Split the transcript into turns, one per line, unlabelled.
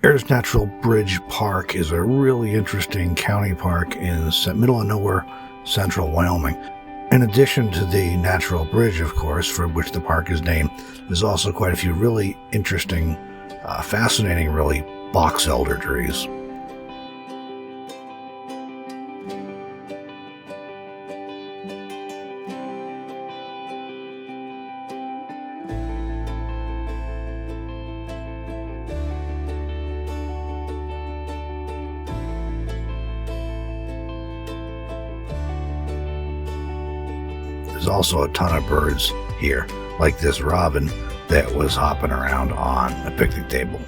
Ayres Natural Bridge Park is a really interesting county park in the middle of nowhere, central Wyoming. In addition to the natural bridge, of course, for which the park is named, there's also quite a few really interesting, fascinating, really boxelder trees. There's also a ton of birds here, like this robin that was hopping around on a picnic table.